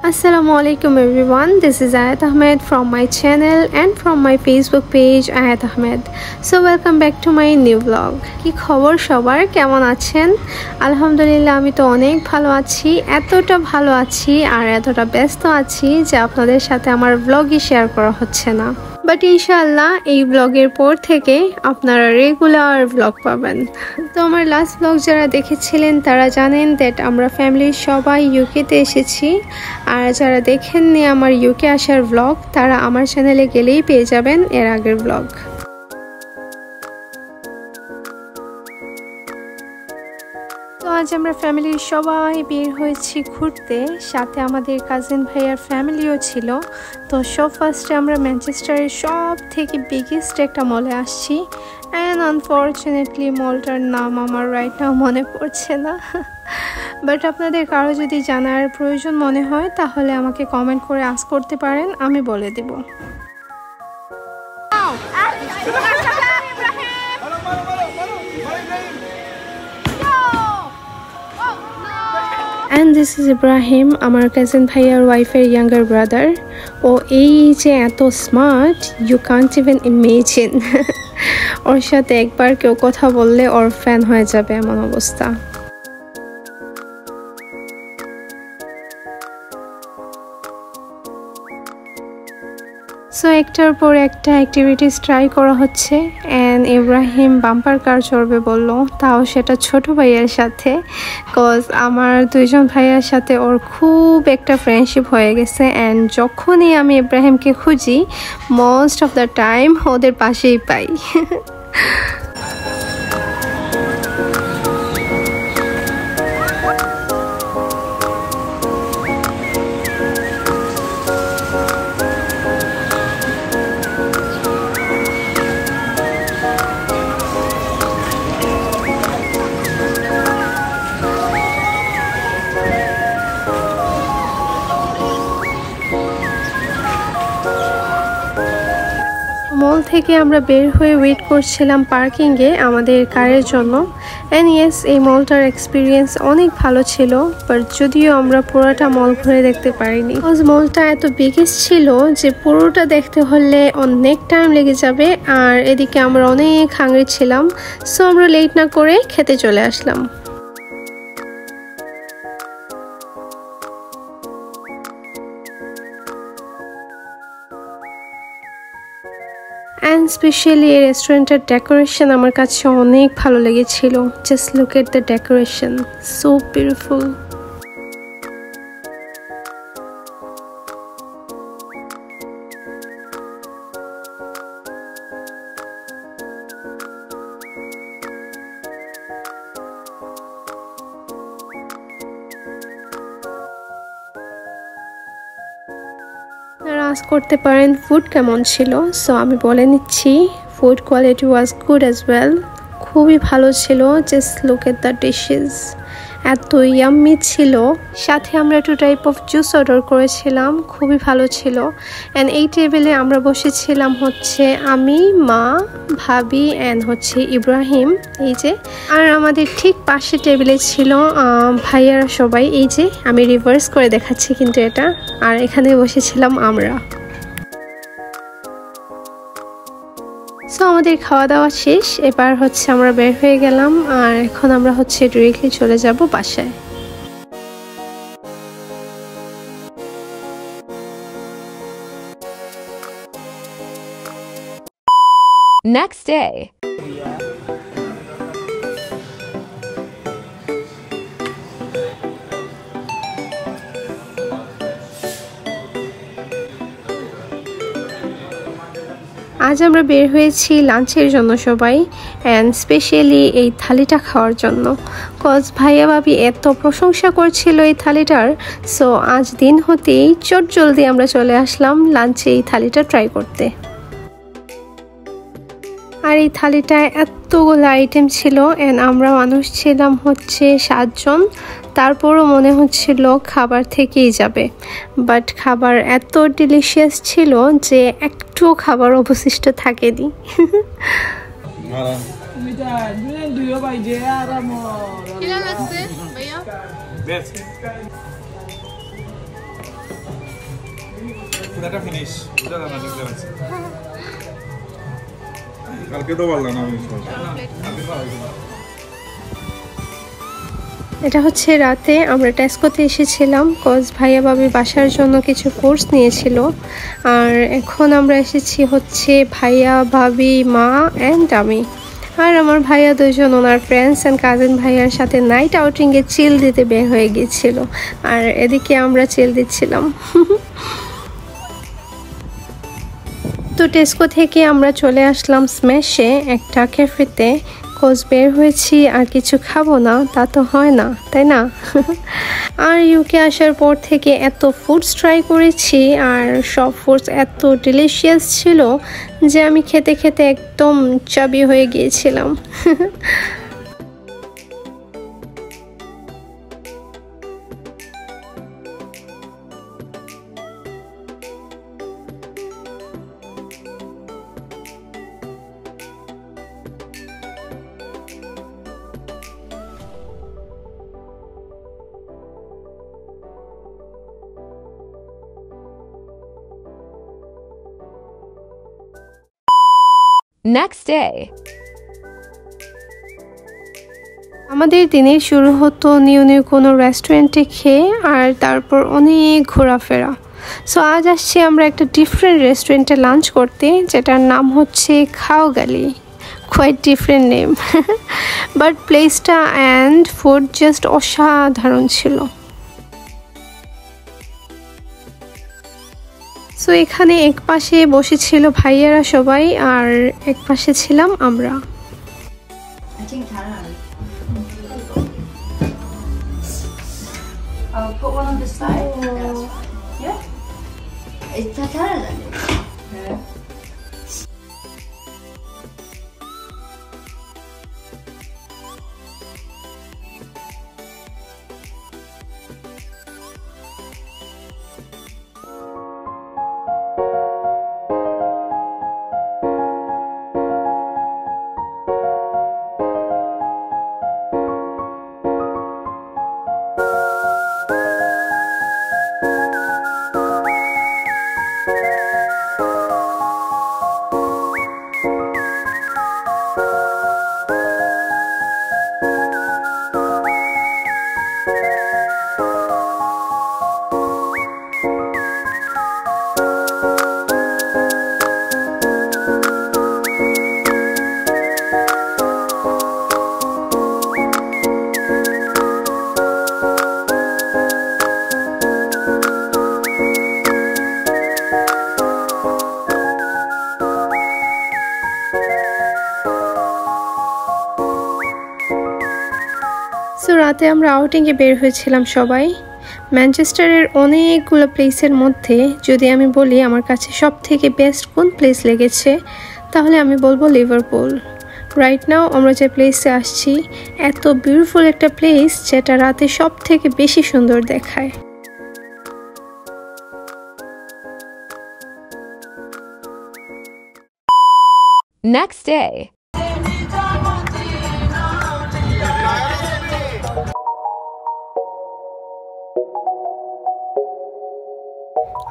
Assalamualaikum everyone, this is Ayat Ahmed from my channel and from my Facebook page Ayat Ahmed. So welcome back to my new vlog. কি খবর সবার, কেমন আছেন? আলহামদুলিল্লাহ আমি তো অনেক ভালো আছি, এতটা ভালো আছি আর এতটা ব্যস্ত আছি যে আপনাদের সাথে আমার vlogই শেয়ার করা হচ্ছে না। বাট ইনশাআল্লাহ এই ব্লগের পর থেকে আপনারা রেগুলার ব্লগ পাবেন। তো আমার লাস্ট ব্লগ যারা দেখেছিলেন তারা জানেন দ্যাট আমরা ফ্যামিলির সবাই ইউকেতে এসেছি, আর যারা দেখেননি আমার ইউকে আসার ব্লগ তারা আমার চ্যানেলে গেলেই পেয়ে যাবেন এর আগের ব্লগ। তো আজ আমরা ফ্যামিলির সবাই বের হয়েছি ঘুরতে, সাথে আমাদের কাজিন ভাইয়ার ফ্যামিলিও ছিল। তো সব ফার্স্টে আমরা ম্যানচেস্টারের সব থেকে বিগেস্ট একটা মলে আসছি, অ্যান্ড আনফর্চুনেটলি মলটার নাম আমার রাইট নাও মনে পড়ছে না। বাট আপনাদের কারো যদি জানার প্রয়োজন মনে হয় তাহলে আমাকে কমেন্ট করে আস্ক করতে পারেন, আমি বলে দেব। And this is Ibrahim, আমার কাজিন ভাইয়ার ওয়াইফের ইয়াঙ্গার ব্রাদার। ও এই যে এত smart, you can't even imagine. ওর সাথে একবার কেউ কথা বললে ওর ফ্যান হয়ে যাবে এমন অবস্থা। সো একটার পর একটা অ্যাক্টিভিটিস ট্রাই করা হচ্ছে, অ্যান্ড ইব্রাহিম বাম্পার কার চড়বে বলল, তাও সেটা ছোট ভাইয়ের সাথে। কজ আমার দুইজন ভাইয়ের সাথে ওর খুব একটা ফ্রেন্ডশিপ হয়ে গেছে, অ্যান্ড যখনই আমি ইব্রাহিমকে খুঁজি মোস্ট অফ দ্য টাইম ওদের পাশেই পাই। মল থেকে আমরা বের হয়ে ওয়েট করছিলাম পার্কিংয়ে আমাদের কারের জন্য। অ্যান্ড ইয়েস, এই মলটার এক্সপিরিয়েন্স অনেক ভালো ছিল, বাট যদিও আমরা পুরোটা মল ঘুরে দেখতে পারিনি। বিকজ মলটা এত বিগেস্ট ছিল যে পুরোটা দেখতে হলে অনেক টাইম লেগে যাবে, আর এদিকে আমরা অনেক হাংরি ছিলাম। সো আমরা লেট না করে খেতে চলে আসলাম। অ্যান্ড স্পেশালি এই রেস্টুরেন্টের ডেকোরেশন আমার কাছে অনেক ভালো লেগেছিল। Just look at the decoration, so beautiful. Ask করতে পারেন ফুড কেমন ছিল, সো আমি বলে নিচ্ছি food quality was good as well, খুবই ভালো ছিল। Just look at the dishes, এত ইয়াম্মি ছিল। সাথে আমরা 2 টাইপ অফ জুস অর্ডার করেছিলাম, খুবই ভালো ছিল। অ্যান্ড এই টেবিলে আমরা বসেছিলাম হচ্ছে আমি, মা, ভাবি অ্যান্ড হচ্ছে ইব্রাহিম, এই যে। আর আমাদের ঠিক পাশে টেবিলে ছিল ভাইয়ারা সবাই, এই যে আমি রিভার্স করে দেখাচ্ছি কিন্তু এটা। আর এখানে বসেছিলাম আমরা। সো আমাদের খাওয়া দাওয়া শেষ, এবার হচ্ছে আমরা বের হয়ে গেলাম, আর এখন আমরা হচ্ছে ডিরেক্টলি চলে যাব বাসায়। Next day. আজ আমরা বের হয়েছি লাঞ্চের জন্য সবাই, অ্যান্ড স্পেশালি এই থালিটা খাওয়ার জন্য। কজ ভাইয়া ভাবি এত প্রশংসা করছিল এই থালিটার, সো আজ দিন হতেই চট জলদি আমরা চলে আসলাম লাঞ্চে এই থালিটা ট্রাই করতে। আর এই থালিটায় এতগুলো আইটেম ছিল, অ্যান্ড আমরা মানুষ ছিলাম হচ্ছে 7 জন। তারপরও মনে হচ্ছিল খাবার থেকেই যাবে, বাট খাবার এত ডিলিশিয়াস ছিল যে একটুও খাবার অবশিষ্ট থাকেনি। পুরোটা ফিনিশ বুঝা না দেখতে পাচ্ছি কালকে তো বললাম না আমি কালকে পাওয়া এটা হচ্ছে রাতে আমরা টেস্কোতে এসেছিলাম কজ ভাইয়া ভাবি বাসার জন্য কিছু কোর্স নিয়েছিল আর এখন আমরা এসেছি হচ্ছে ভাইয়া ভাবি মা অ্যান্ড আমি আর আমার ভাইয়া দুজন ওনার ফ্রেন্ডস অ্যান্ড কাজিন ভাইয়ার সাথে নাইট আউটিংয়ে চিল দিতে বের হয়ে গিয়েছিল আর এদিকে আমরা চিল দিচ্ছিলাম তো টেস্কো থেকে আমরা চলে আসলাম স্ম্যাশে একটা ক্যাফেতে কোজ বের হয়েছি আর কিছু খাবো না তা তো হয় না তাই না আর ইউকে আসার পর থেকে এত ফুডস ট্রাই করেছি আর সব ফুডস এত ডিলিশিয়াস ছিল যে আমি খেতে খেতে একদম চাবি হয়ে গিয়েছিলাম Next day. আমাদের দিনের শুরু হতো নিউ নিউ কোনো রেস্টুরেন্টে খেয়ে আর তারপর অনেক ঘোরাফেরা সো আজ আসছি আমরা একটা ডিফারেন্ট রেস্টুরেন্টে লাঞ্চ করতে যেটার নাম হচ্ছে Khaogali quite different name but প্লেসটা অ্যান্ড ফুড জাস্ট অসাধারণ ছিল সো এখানে এক পাশে বসেছিল ভাইয়ারা সবাই আর এক পাশে ছিলাম আমরা Put one on the side. Yeah. It's Tatara. Yeah. So রাতে আমরা আউটিংয়ে বের হয়েছিলাম সবাই ম্যানচেস্টারের অনেকগুলো প্লেসের মধ্যে যদি আমি বলি আমার কাছে সব থেকে বেস্ট কোন প্লেস লেগেছে তাহলে আমি বলবো লিভারপুল রাইট নাও আমরা যে প্লেসে আসছি এত বিউটিফুল একটা প্লেস যেটা রাতে সব থেকে বেশি সুন্দর দেখায় Next day.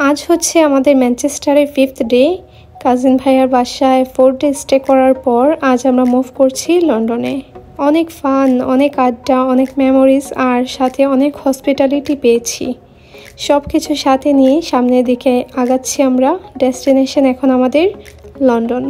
আজ হচ্ছে আমাদের ম্যানচেস্টারের 5th ডে কাজিন ভাইয়ার বাসায় 4 ডে স্টে করার পর আজ আমরা মুভ করছি লন্ডনে অনেক ফান অনেক আড্ডা অনেক মেমোরিজ আর সাথে অনেক হসপিটালিটি পেয়েছি সব কিছু সাথে নিয়ে সামনের দিকে আগাচ্ছি আমরা ডেস্টিনেশন এখন আমাদের লন্ডন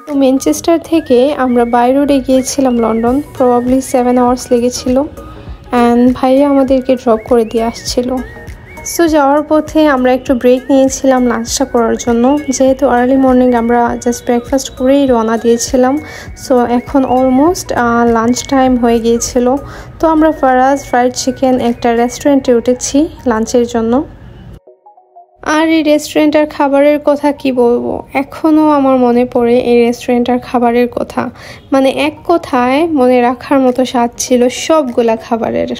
তো ম্যানচেস্টার থেকে আমরা বাই রোডে গিয়েছিলাম লন্ডন প্রবাবলি 7 আওয়ার্স লেগেছিল অ্যান্ড ভাইয়া আমাদেরকে ড্রপ করে দিয়ে আসছিল সো যাওয়ার পথে আমরা একটু ব্রেক নিয়েছিলাম লাঞ্চটা করার জন্য যেহেতু আর্লি মর্নিং আমরা জাস্ট ব্রেকফাস্ট করেই রওনা দিয়েছিলাম সো এখন অলমোস্ট লাঞ্চ টাইম হয়ে গিয়েছিল তো আমরা ফারাজ ফ্রাইড চিকেন একটা রেস্টুরেন্টে উঠেছি লাঞ্চের জন্য আর এই রেস্টুরেন্টের খাবারের কথা কি বলবো, এখনও আমার মনে পড়ে এই রেস্টুরেন্টের খাবারের কথা। মানে এক কথায় মনে রাখার মতো স্বাদ ছিল সবগুলা খাবারের।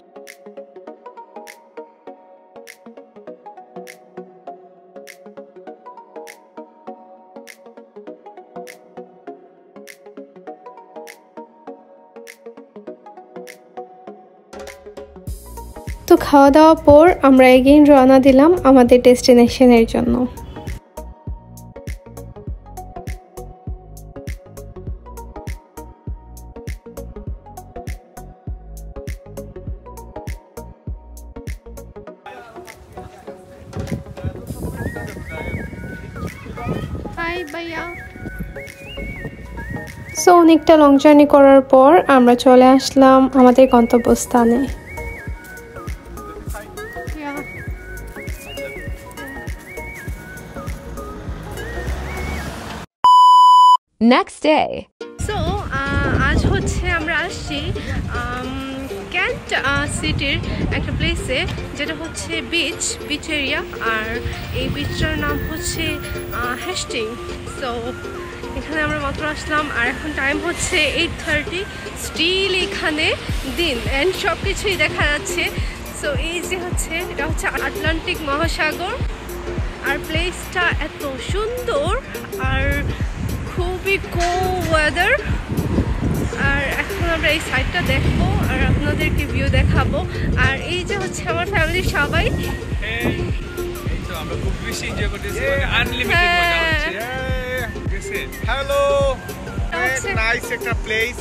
তো খাওয়া দাওয়ার পর আমরা এগেইন রওনা দিলাম আমাদের ডেস্টিনেশনের জন্য। সো অনেকটা লং জার্নি করার পর আমরা চলে আসলাম আমাদের গন্তব্যস্থানে। Next day. সো আজ হচ্ছে আমরা আসছি ক্যান্ট সিটির একটা প্লেসে, যেটা হচ্ছে বিচ এরিয়া। আর এই বিচটার নাম হচ্ছে হেস্টিং। সো এখানে আমরা মাত্র আসলাম, আর এখন টাইম হচ্ছে 8:30। স্টিল এখানে দিন অ্যান্ড সব কিছুই দেখা যাচ্ছে। সো এই যে হচ্ছে, এটা হচ্ছে আটলান্টিক মহাসাগর। আর প্লেসটা এত সুন্দর আর খুবই কোল্ড ওয়েদার। আর এখন আমরা এই সাইডটা দেখবো আর আপনাদেরকে ভিউ দেখাবো। আর এই যে হচ্ছে আমার ফ্যামিলির সবাই, আমরা খুব বেশি এনজয় করতেছি, আনলিমিটেড মজা হচ্ছে। হ্যালো, নাইস একটা প্লেস।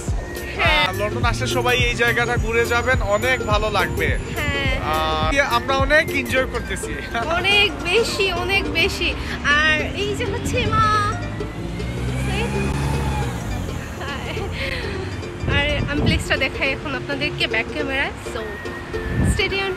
লন্ডন আসলে সবাই এই জায়গাটা ঘুরে যাবেন, অনেক ভালো লাগবে। আমরা অনেক এনজয় করতেছি, অনেক বেশি। আর এই যে হচ্ছে মা, আর আমি প্লেসটা দেখাই এখন আপনাদেরকে ব্যাক ক্যামেরায়। So stadium.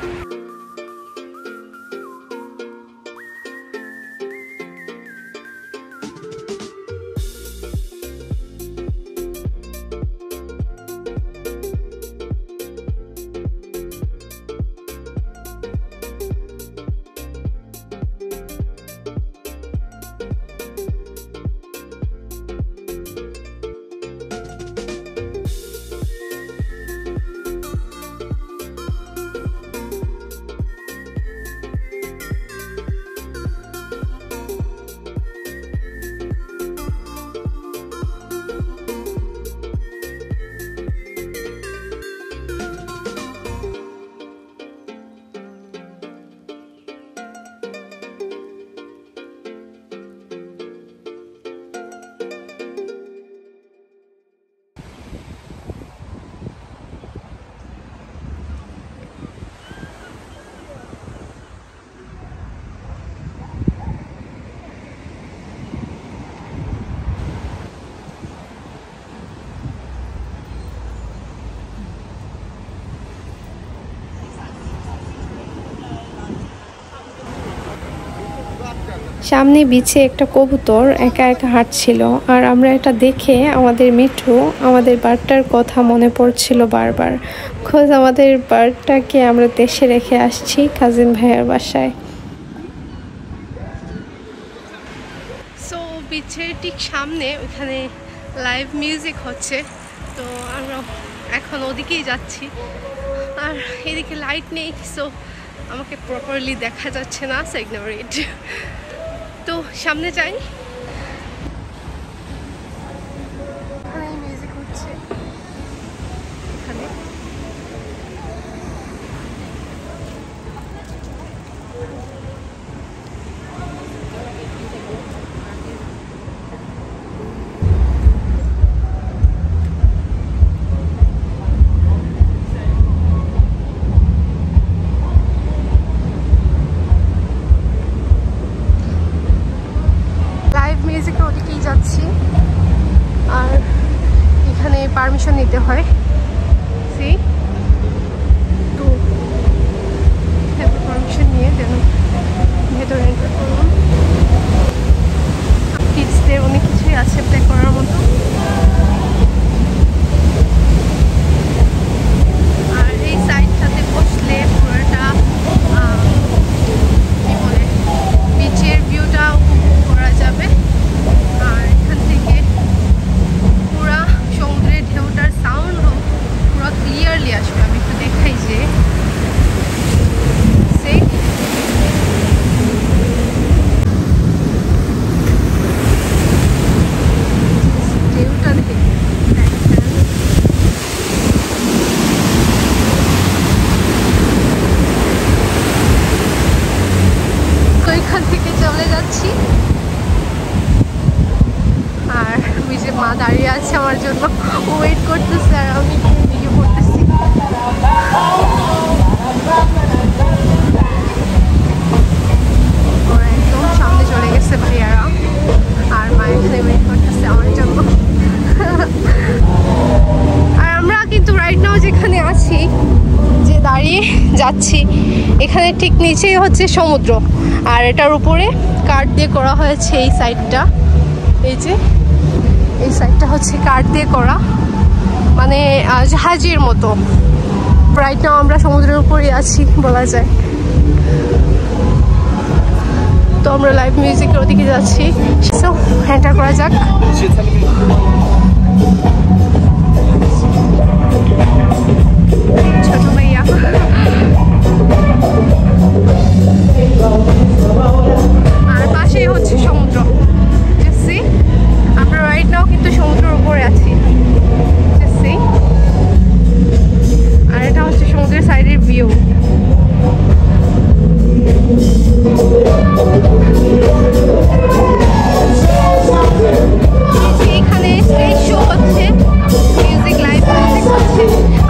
সামনে বিচে একটা কবুতর একা একা হাঁটছিল, আর আমরা এটা দেখে আমাদের মিঠু আমাদের বার্ডটার কথা মনে পড়ছিল বারবার। খোঁজ আমাদের বার্ডটাকে আমরা দেশে রেখে আসছি কাজিন ভাইয়ার বাসায়। সো বিচের ঠিক সামনে ওইখানে লাইভ মিউজিক হচ্ছে, তো আমরা এখন ওদিকেই যাচ্ছি। আর এদিকে লাইট নেই, সো আমাকে প্রপারলি দেখা যাচ্ছে না, সো ইগনোর ইট। তো সামনে যাই। মিউজিক হচ্ছে এখানে। জন্য ওয়েট করতেছে আর আমি ভিডিও করতেছি। ওরা একদম সামনে চলে গেছে ভাইয়ারা, আর মা এখানে ওয়েট করতেছে আমার জন্য। আর আমরা কিন্তু রাইট নাও যেখানে আছি, যে দাঁড়িয়ে যাচ্ছি, এখানে ঠিক নিচেই হচ্ছে সমুদ্র, আর এটার উপরে কাঠ দিয়ে করা হয়েছে এই সাইডটা। এই যে এই সাইডটা হচ্ছে কাঠ দিয়ে করা, মানে জাহাজের মতো। রাইট নাও আমরা সমুদ্রের উপরে আছি বলা যায়। তো আমরা লাইভ মিউজিকের ওদিকে যাচ্ছি, সো এন্টার করা যাক। ছোট ভাইয়া আর পাশেই হচ্ছে সমুদ্র। আমরা রাইট নাও কিন্তু সমুদ্রের উপরে আছি, আর এটা হচ্ছে সমুদ্রের সাইডের ভিউ। এখানে স্টেজ শো হচ্ছে, মিউজিক লাইভ মিউজিক হচ্ছে।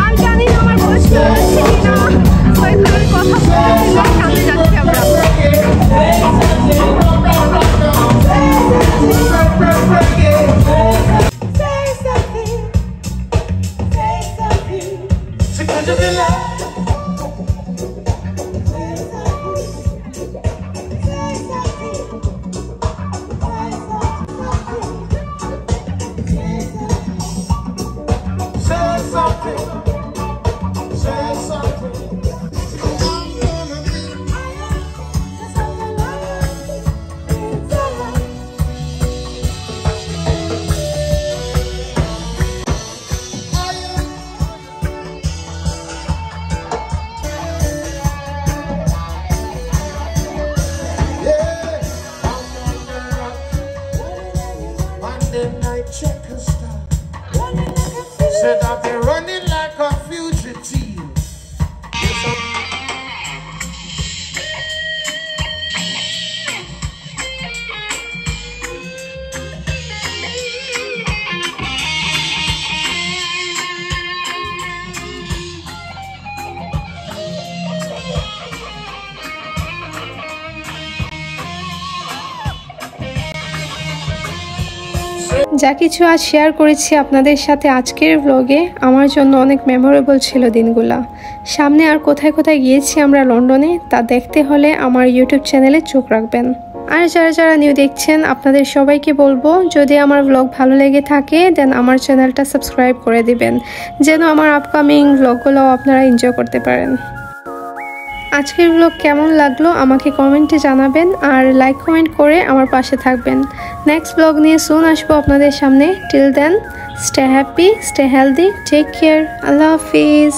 আমি জানি না আমার বয়স হচ্ছে কিনা, ওইখানে কথা বলতেছি না, সামনে যাচ্ছি আমরা। Said I've been running like a fugitive. যা কিছু আজ শেয়ার করেছি আপনাদের সাথে আজকের ব্লগে, আমার জন্য অনেক মেমোরেবল ছিল দিনগুলা। সামনে আর কোথায় কোথায় গিয়েছি আমরা লন্ডনে, তা দেখতে হলে আমার ইউটিউব চ্যানেলে চোখ রাখবেন। আর যারা যারা নিউ দেখছেন, আপনাদের সবাইকে বলবো, যদি আমার ব্লগ ভালো লেগে থাকে দেন আমার চ্যানেলটা সাবস্ক্রাইব করে দিবেন, যেন আমার আপকামিং ব্লগগুলো আপনারা এনজয় করতে পারেন। আজকের ব্লগ কেমন লাগলো আমাকে কমেন্টে জানাবেন, আর লাইক কমেন্ট করে আমার পাশে থাকবেন। নেক্সট ব্লগ নিয়ে সুন আসবো আপনাদের সামনে। Till then, stay happy, stay healthy, take care, আল্লাহ হাফিজ।